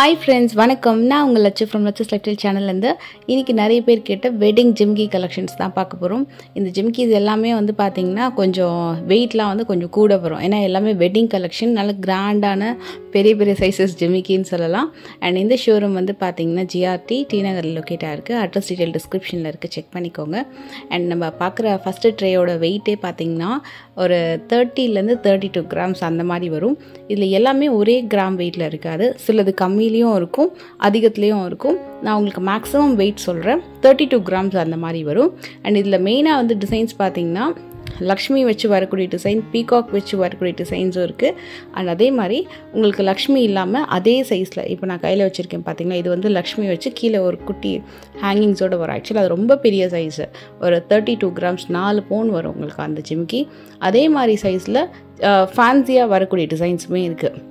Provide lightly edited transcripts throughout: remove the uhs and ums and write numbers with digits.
Hi friends, வணக்கம். நான் உங்கள் Latchu from Latchu's lifestyle சேனல்லேருந்து இன்றைக்கி நிறைய பேர் கேட்ட வெட்டிங் ஜிம்கி கலெக்ஷன்ஸ் தான் பார்க்க போகிறோம். இந்த ஜிம்கிஸ் எல்லாமே வந்து பார்த்திங்கன்னா கொஞ்சம் வெயிட்லாம் வந்து கொஞ்சம் கூட வரும். ஏன்னா எல்லாமே வெட்டிங் கலெக்ஷன், நல்ல கிராண்டான பெரிய பெரிய சைஸஸ் ஜிம்கின்னு சொல்லலாம். அண்ட் இந்த ஷோரூம் வந்து பார்த்திங்கன்னா ஜிஆர்டி டி நகரில் லொக்கேட் ஆகிருக்கு. அட்ரஸ் டீட்டெயில் டிஸ்கிரிப்ஷனில் இருக்குது, செக் பண்ணிக்கோங்க. அண்ட் நம்ம பார்க்குற ஃபஸ்ட்டு ட்ரேயோட வெயிட்டே பார்த்திங்கன்னா ஒரு 30 to 32 கிராம்ஸ் அந்த மாதிரி வரும். இதில் எல்லாமே ஒரே கிராம் வெயிட்டில் இருக்காது, சிலது கம்மியிலையும் இருக்கும், அதிகத்துலேயும் இருக்கும். நான் உங்களுக்கு மேக்ஸிமம் வெயிட் சொல்கிறேன், 32 கிராம்ஸ் அந்த மாதிரி வரும். அண்ட் இதில் மெயினாக வந்து டிசைன்ஸ் பார்த்திங்கன்னா லக்ஷ்மி வச்சு வரக்கூடிய டிசைன், பீகாக் வச்சு வரக்கூடிய டிசைன்ஸும் இருக்குது. அண்ட் அதே மாதிரி உங்களுக்கு லக்ஷ்மி இல்லாமல் அதே சைஸில், இப்போ நான் கையில் வச்சுருக்கேன் பார்த்திங்கன்னா, இது வந்து லக்ஷ்மி வச்சு கீழே ஒரு குட்டி ஹேங்கிங்ஸோடு வரும். ஆக்சுவலி அது ரொம்ப பெரிய சைஸு, ஒரு 32 கிராம்ஸ் 4 பவுன் வரும் உங்களுக்கு அந்த ஜிம்கி. அதே மாதிரி சைஸில் ஃபேன்சியாக வரக்கூடிய டிசைன்ஸுமே இருக்குது.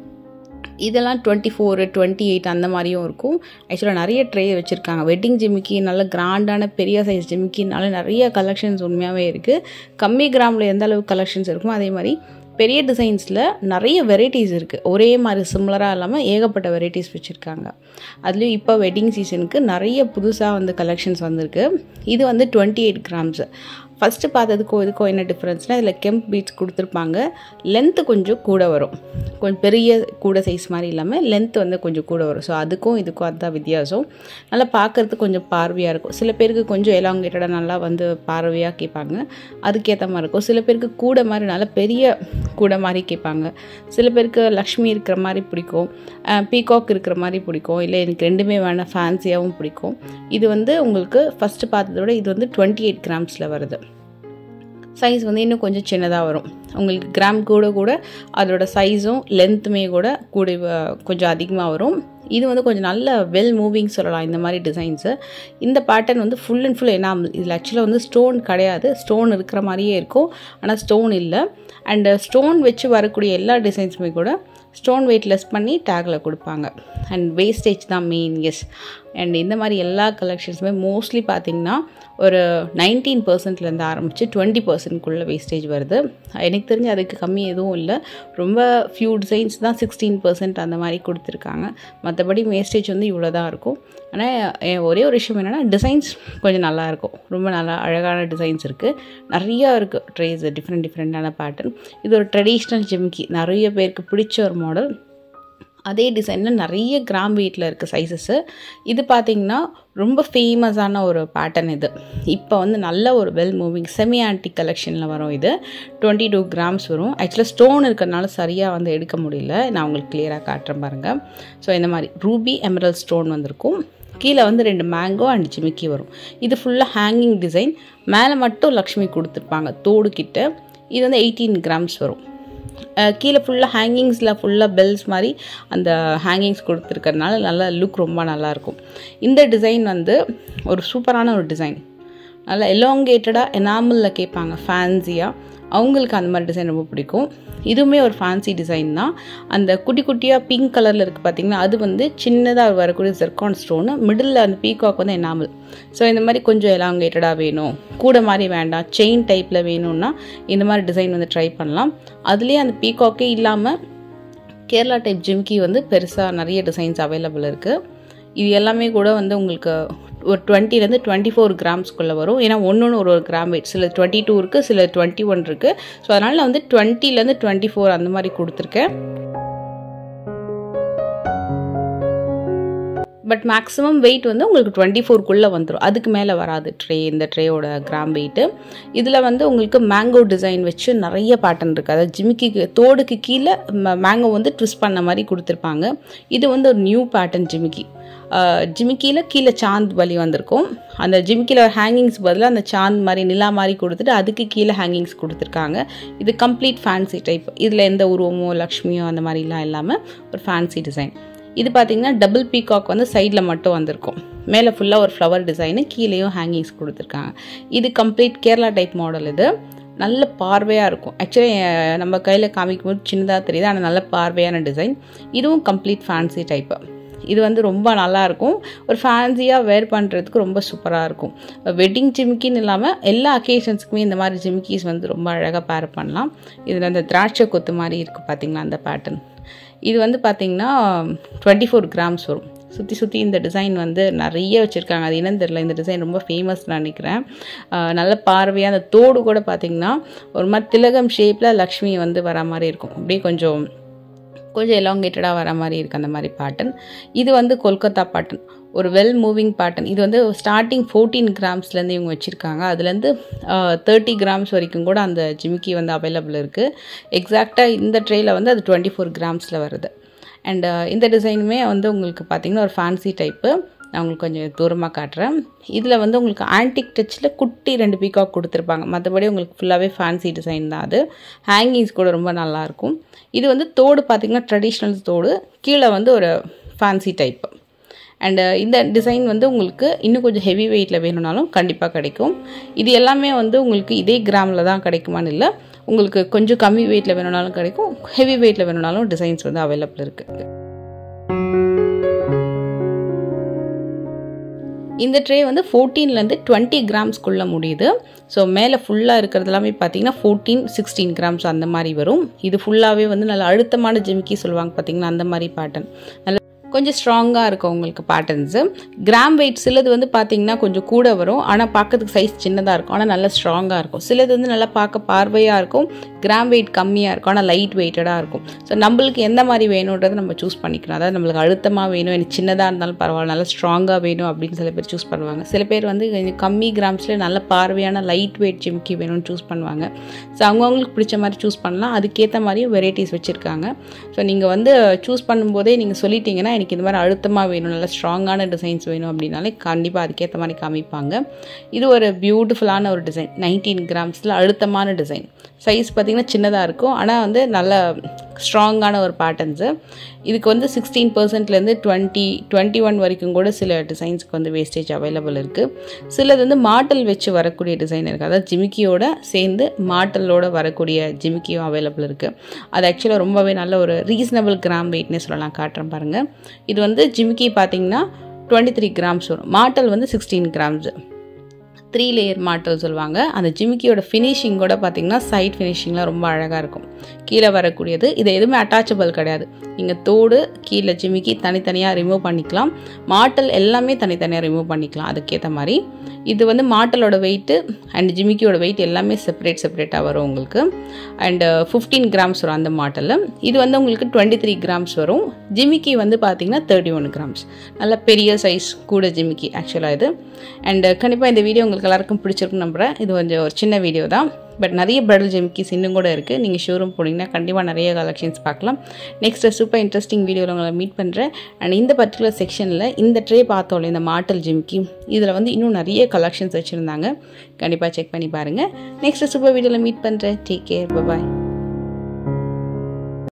இதெல்லாம் 24, 28 அந்த மாதிரியும் இருக்கும். ஆக்சுவலாக நிறைய ட்ரே வச்சுருக்காங்க. வெட்டிங் ஜிமிக்கி, நல்ல கிராண்டான பெரிய சைஸ் ஜிமிக்கினால நிறைய கலெக்ஷன்ஸ் உண்மையாகவே இருக்குது. கம்மி கிராமில் எந்த அளவுக்கு கலெக்ஷன்ஸ் இருக்குமோ அதே மாதிரி பெரிய டிசைன்ஸில் நிறைய வெரைட்டிஸ் இருக்குது. ஒரே மாதிரி சிமிலராக இல்லாமல் ஏகப்பட்ட வெரைட்டிஸ் வச்சுருக்காங்க. அதுலேயும் இப்போ வெட்டிங் சீசனுக்கு நிறைய புதுசாக வந்து கலெக்ஷன்ஸ் வந்திருக்கு. இது வந்து 28 கிராம்ஸு. ஃபஸ்ட்டு பார்த்ததுக்கும் இதுக்கும் என்ன டிஃப்ரென்ஸ்னால், இதில் கெம்ப் பீட்ஸ் கொடுத்துருப்பாங்க. லென்த்து கொஞ்சம் கூட வரும், கொஞ்சம் பெரிய கூட சைஸ் மாதிரி இல்லாமல் லென்த் வந்து கொஞ்சம் கூட வரும். ஸோ அதுக்கும் இதுக்கும் அதுதான் வித்தியாசம். நல்லா பார்க்குறதுக்கு கொஞ்சம் பார்வையாக இருக்கும். சில பேருக்கு கொஞ்சம் எலாங்கேட்டடாக நல்லா வந்து பார்வையாக கேட்பாங்க, அதுக்கேற்ற மாதிரி இருக்கும். சில பேருக்கு கூட மாதிரி நல்லா பெரிய கூட மாதிரி கேட்பாங்க. சில பேருக்கு லக்ஷ்மி இருக்கிற மாதிரி பிடிக்கும், பீகாக் இருக்கிற மாதிரி பிடிக்கும், இல்லை எனக்கு ரெண்டுமே வேணாம் ஃபேன்சியாகவும் பிடிக்கும். இது வந்து உங்களுக்கு ஃபஸ்ட்டு பார்த்ததோட இது வந்து 28 கிராம்ஸில் வருது. சைஸ் வந்து இன்னும் கொஞ்சம் சின்னதாக வரும். உங்களுக்கு கிராம் கூட கூட அதோட சைஸும் லென்த்துமே கூட கொஞ்சம் அதிகமாக வரும். இது வந்து கொஞ்சம் நல்ல வெல் மூவிங் சொல்லலாம் இந்த மாதிரி டிசைன்ஸு. இந்த பேட்டர்ன் வந்து ஃபுல் அண்ட் ஃபுல் எனாமல். இதில் ஆக்சுவலாக வந்து ஸ்டோன் கிடையாது, ஸ்டோன் இருக்கிற மாதிரியே இருக்கும், ஆனால் ஸ்டோன் இல்லை. அண்டு ஸ்டோன் வச்சு வரக்கூடிய எல்லா டிசைன்ஸுமே கூட ஸ்டோன் வெயிட் லெஸ் பண்ணி டேக்கில் கொடுப்பாங்க. அண்ட் வேஸ்டேஜ் தான் மெயின். எஸ். அண்ட் இந்த மாதிரி எல்லா கலெக்ஷன்ஸுமே மோஸ்ட்லி பார்த்திங்கன்னா ஒரு 19% ஆரம்பித்து 20% வேஸ்டேஜ் வருது. எனக்கு தெரிஞ்சு அதுக்கு கம்மி எதுவும் இல்லை. ரொம்ப ஃபியூ டிசைன்ஸ் தான் 16% அந்த மாதிரி கொடுத்துருக்காங்க. மற்றபடி வேஸ்டேஜ் வந்து இவ்வளோ தான் இருக்கும். ஆனால் ஒரே ஒரு விஷயம் என்னென்னா, டிசைன்ஸ் கொஞ்சம் நல்லாயிருக்கும். ரொம்ப நல்லா அழகான டிசைன்ஸ் இருக்குது, நிறையா இருக்குது ட்ரேஸ், டிஃப்ரெண்ட்டான பேட்டர்ன். இது ஒரு ட்ரெடிஷ்னல் ஜிம்கி, நிறைய பேருக்கு பிடிச்ச ஒரு மாடல். அதே டிசைனில் நிறைய கிராம் வெயிட்டில் இருக்குது சைஸஸ்ஸு. இது பார்த்திங்கன்னா ரொம்ப ஃபேமஸான ஒரு பேட்டர்ன். இது இப்போ வந்து நல்ல ஒரு வெல் மூவிங் செமி ஆன்டிக் கலெக்ஷனில் வரும். இது 22 கிராம்ஸ் வரும். ஆக்சுவலாக ஸ்டோன் இருக்கிறனால சரியாக வந்து எடுக்க முடியல, நான் உங்களுக்கு கிளியராக காட்டுறேன் பாருங்கள். ஸோ இந்த மாதிரி ரூபி எமரல்ட் ஸ்டோன் வந்திருக்கும். கீழே வந்து 2 மேங்கோ அண்ட் ஜிமிக்கி வரும். இது ஃபுல்லாக ஹேங்கிங் டிசைன், மேலே மட்டும் லக்ஷ்மி கொடுத்துருப்பாங்க தோடு கிட்ட. இது வந்து 18 கிராம்ஸ் வரும். கீழே ஃபுல்லாக ஹேங்கிங்ஸில் ஃபுல்லாக பெல்ஸ் மாதிரி அந்த ஹேங்கிங்ஸ் கொடுத்துருக்கறனால நல்லா லுக் ரொம்ப நல்லாயிருக்கும். இந்த டிசைன் வந்து ஒரு சூப்பரான ஒரு டிசைன். நல்லா எலாங்கேட்டடாக எனாமலில் கேட்பாங்க ஃபேன்சியாக, அவங்களுக்கு அந்த மாதிரி டிசைன் ரொம்ப பிடிக்கும். இதுவுமே ஒரு ஃபேன்சி டிசைன் தான். அந்த குட்டி குட்டியாக பிங்க் கலரில் இருக்குது பார்த்திங்கன்னா, அது வந்து சின்னதாக வரக்கூடிய ஜெர்கான் ஸ்டோனு. மிடில் அந்த பீகாக் வந்து எனாமல். ஸோ இந்த மாதிரி கொஞ்சம் எலாங்கேட்டடாக வேணும், கூட மாதிரி வேண்டாம், செயின் டைப்பில் வேணும்னா இந்த மாதிரி டிசைன் வந்து ட்ரை பண்ணலாம். அதுலேயே அந்த பீகாக்கே இல்லாமல் கேரளா டைப் ஜிம்கி வந்து பெருசாக நிறைய டிசைன்ஸ் அவைலபிள் இருக்குது. இது எல்லாமே கூட வந்து உங்களுக்கு ஒரு 20 to 24 கிராம்ஸ்குள்ளே வரும். ஏன்னா ஒன்று ஒரு கிராம் வெயிட், சில 22 இருக்குது, சில 21 இருக்குது. ஸோ அதனால் நான் வந்து 20 to 24 அந்த மாதிரி கொடுத்துருக்கேன். பட் மேக்ஸிமம் வெயிட் வந்து உங்களுக்கு 24க்குள்ளே வந்துடும், அதுக்கு மேலே வராது இந்த ட்ரேயோட கிராம் வெயிட்டு. இதில் வந்து உங்களுக்கு மேங்கோ டிசைன் வச்சு நிறைய பேட்டர்ன் இருக்குது. அதாவது ஜிமிக்கிக்கு தோடுக்கு கீழே மேங்கோ வந்து ட்விஸ்ட் பண்ண மாதிரி கொடுத்துருப்பாங்க. இது வந்து ஒரு நியூ பேட்டர்ன் ஜிமிக்கியில் கீழே சாந்த் வலி வந்திருக்கும். அந்த ஜிமிக்கியில் ஒரு ஹேங்கிங்ஸ் பதிலாக அந்த சாந்த் மாதிரி நிலா மாதிரி கொடுத்துட்டு அதுக்கு கீழே ஹேங்கிங்ஸ் கொடுத்துருக்காங்க. இது கம்ப்ளீட் ஃபேன்சி டைப். இதில் எந்த உருவமோ லக்ஷ்மியோ அந்த மாதிரிலாம் இல்லாமல் ஒரு ஃபேன்சி டிசைன். இது பார்த்திங்கன்னா டபுள் பீகாக் வந்து சைடில் மட்டும் வந்திருக்கும், மேலே ஃபுல்லாக ஒரு ஃப்ளவர் டிசைனு, கீழேயும் ஹேங்கிங்ஸ் கொடுத்துருக்காங்க. இது கம்ப்ளீட் கேரளா டைப் மாடல். இது நல்ல பார்வையாக இருக்கும். ஆக்சுவலி நம்ம கையில் காமிக்கும் போது சின்னதாக தெரியுது, ஆனால் நல்ல பார்வையான டிசைன். இதுவும் கம்ப்ளீட் ஃபேன்சி டைப்பு. இது வந்து ரொம்ப நல்லாயிருக்கும், ஒரு ஃபேன்சியாக வேர் பண்ணுறதுக்கு ரொம்ப சூப்பராக இருக்கும். வெட்டிங் ஜிமிக்கின்னு இல்லாமல் எல்லா அக்கேஷன்ஸுக்குமே இந்த மாதிரி ஜிமிக்கிஸ் வந்து ரொம்ப அழகாக பேர் பண்ணலாம். இதில் அந்த திராட்சை கொத்து மாதிரி இருக்குது பார்த்திங்களா அந்த பேட்டர்ன். இது வந்து பார்த்திங்கன்னா 24 கிராம்ஸ் வரும். சுற்றி இந்த டிசைன் வந்து நிறைய வச்சுருக்காங்க. அது என்னன்னு தெரியல, இந்த டிசைன் ரொம்ப ஃபேமஸ் நான் நினைக்கிறேன். நல்ல பார்வையாக அந்த தோடு கூட பார்த்திங்கன்னா ஒரு மாதிரி திலகம் ஷேப்பில் லக்ஷ்மி வந்து வர மாதிரி இருக்கும். அப்படியே கொஞ்சம் எலாங்கேட்டடாக வர மாதிரி இருக்குது அந்த மாதிரி பேட்டர்ன். இது வந்து கொல்கத்தா பேட்டர்ன், ஒரு வெல் மூவிங் பேட்டர்ன். இது வந்து ஸ்டார்டிங் 14 கிராம்ஸ்லேருந்து இவங்க வச்சுருக்காங்க. அதுலேருந்து 30 கிராம்ஸ் வரைக்கும் கூட அந்த ஜிமிக்கி வந்து அவைலபிள் இருக்குது. எக்ஸாக்டாக இந்த ட்ரேயில் வந்து அது 24 கிராம்ஸில் வருது. அண்ட் இந்த டிசைனுமே வந்து உங்களுக்கு பார்த்திங்கன்னா ஒரு ஃபேன்சி டைப்பு. நான் உங்களுக்கு கொஞ்சம் தூரமாக காட்டுறேன். இதில் வந்து உங்களுக்கு ஆன்டிக் டச்சில் குட்டி 2 பீகாக் கொடுத்துருப்பாங்க. மற்றபடி உங்களுக்கு ஃபுல்லாகவே ஃபேன்சி டிசைன் தான். அது ஹேங்கிங்ஸ் கூட ரொம்ப நல்லாயிருக்கும். இது வந்து தோடு பார்த்திங்கன்னா ட்ரெடிஷ்னல் தோடு, கீழே வந்து ஒரு ஃபேன்சி டைப்பு. அண்டு இந்த டிசைன் வந்து உங்களுக்கு இன்னும் கொஞ்சம் ஹெவி வெயிட்டில் வேணும்னாலும் கண்டிப்பாக கிடைக்கும். இது எல்லாமே வந்து உங்களுக்கு இதே கிராமில் தான் கிடைக்குமான்னு இல்லை, உங்களுக்கு கொஞ்சம் கம்மி வெயிட்டில் வேணும்னாலும் கிடைக்கும், ஹெவி வெயிட்டில் வேணும்னாலும் டிசைன்ஸ் வந்து அவைலபிள் இருக்குது. இந்த ட்ரே வந்து 14லேருந்து 20 கிராம்ஸ்க்குள்ளே முடியுது. ஸோ மேலே ஃபுல்லாக இருக்கிறது எல்லாமே பார்த்தீங்கன்னா 14, 16 கிராம்ஸ் அந்த மாதிரி வரும். இது ஃபுல்லாகவே வந்து நல்ல அழுத்தமான ஜிமிக்கி சொல்லுவாங்க பார்த்தீங்கன்னா, அந்த மாதிரி பேட்டர்ன். நல்ல கொஞ்சம் ஸ்ட்ராங்காக இருக்கும் உங்களுக்கு பேட்டர்ன்ஸு. கிராம் வெயிட் சிலது வந்து பார்த்திங்கன்னா கொஞ்சம் கூட வரும், ஆனால் பார்க்கறதுக்கு சைஸ் சின்னதாக இருக்கும், ஆனால் நல்லா ஸ்ட்ராங்காக இருக்கும். சிலது வந்து நல்லா பார்க்க பார்வையாக இருக்கும், கிராம் வெயிட் கம்மியாக இருக்கும், ஆனால் லைட் வெயிட்டடாக இருக்கும். ஸோ நம்மளுக்கு எந்த மாதிரி வேணுன்றதை நம்ம சூஸ் பண்ணிக்கலாம். அதாவது நம்மளுக்கு அழுத்தமாக வேணும், எனக்கு சின்னதாக இருந்தாலும் பரவாயில்ல, நல்லா ஸ்ட்ராங்காக வேணும் அப்படின்னு சில பேர் சூஸ் பண்ணுவாங்க. சில பேர் வந்து கம்மி கிராம்ஸில் நல்ல பார்வையான லைட் வெயிட் ஜிமிக்கி வேணும்னு சூஸ் பண்ணுவாங்க. ஸோ அவங்கவுங்களுக்கு பிடிச்ச மாதிரி சூஸ் பண்ணலாம். அதுக்கேற்ற மாதிரியும் வெரைட்டிஸ் வச்சுருக்காங்க. ஸோ நீங்கள் வந்து சூஸ் பண்ணும்போதே நீங்கள் சொல்லிட்டீங்கன்னா எனக்கு இந்த மாதிரி அழுத்தமாக வேணும், நல்லா ஸ்ட்ராங்கான டிசைன்ஸ் வேணும் அப்படின்னாலே கண்டிப்பாக அதுக்கேற்ற மாதிரி காமிப்பாங்க. இது ஒரு பியூட்டிஃபுல்லான ஒரு டிசைன், 19 கிராம்ஸில் அழுத்தமான டிசைன். சைஸ் பார்த்திங்கன்னா சின்னதாக இருக்கும், ஆனால் வந்து நல்ல ஸ்ட்ராங்கான ஒரு பேட்டர்ன்ஸு. இதுக்கு வந்து 16%லேருந்து 21 வரைக்கும் கூட சில டிசைன்ஸுக்கு வந்து வேஸ்டேஜ் அவைலபிள் இருக்குது. சிலது வந்து மாட்டல் வச்சு வரக்கூடிய டிசைன் இருக்குது, அதாவது ஜிமிக்கியோட சேர்ந்து மாட்டலோட வரக்கூடிய ஜிமிக்கியும் அவைலபிள் இருக்குது. அது ஆக்சுவலாக ரொம்பவே நல்ல ஒரு ரீசனபிள் கிராம் வெயிட்னே சொல்லலாம். காட்டுறேன் பாருங்கள். இது வந்து ஜிமிக்கி பார்த்திங்கன்னா 23 கிராம்ஸ் வரும். மாட்டல் வந்து 16 கிராம்ஸு. 3 லேயர் மாட்டல் சொல்லுவாங்க. அந்த ஜிமிக்கியோட ஃபினிஷிங்கோட பார்த்திங்கன்னா சைட் ஃபினிஷிங்லாம் ரொம்ப அழகாக இருக்கும். கீழே வரக்கூடியது இது எதுவுமே அட்டாச்சபிள் கிடையாது. நீங்கள் தோடு கீழே ஜிமிக்கி தனித்தனியாக ரிமூவ் பண்ணிக்கலாம், மாட்டல் எல்லாமே தனித்தனியாக ரிமூவ் பண்ணிக்கலாம் அதுக்கேற்ற மாதிரி. இது வந்து மாட்டலோட வெயிட்டு அண்ட் ஜிமிக்கியோட வெயிட் எல்லாமே செப்பரேட்டாக வரும் உங்களுக்கு. அண்டு 15 கிராம்ஸ் வரும் அந்த மாட்டலில். இது வந்து உங்களுக்கு 23 கிராம்ஸ் வரும். ஜிமிக்கி வந்து பார்த்திங்கன்னா 31 கிராம்ஸ். நல்ல பெரிய சைஸ் கூட ஜிமிக்கி ஆக்சுவலாக இது. அண்டு கண்டிப்பாக இந்த வீடியோ உங்களுக்கு எல்லாருக்கும் பிடிச்சிருக்குன்னு நம்புகிறேன். இது கொஞ்சம் ஒரு சின்ன வீடியோ தான், பட் நிறைய பிரைடல் ஜிமிக்கிஸ் இன்னும் கூட இருக்குது. நீங்கள் ஷோரூம் போனீங்கன்னா கண்டிப்பாக நிறைய கலெக்ஷன்ஸ் பார்க்கலாம். நெக்ஸ்ட்டு சூப்பர் இன்ட்ரெஸ்டிங் வீடியோவில் உங்களை மீட் பண்ணுறேன். அண்ட் இந்த பர்டிகுலர் செக்ஷனில் இந்த ட்ரே பார்த்தோம்ல, இந்த மாட்டல் ஜிமிக்கி, இதில் வந்து இன்னும் நிறைய கலெக்ஷன்ஸ் வச்சுருந்தாங்க. கண்டிப்பாக செக் பண்ணி பாருங்கள். நெக்ஸ்ட்டு சூப்பர் வீடியோவில் மீட் பண்ணுறேன். டேக் கேர், பாய்.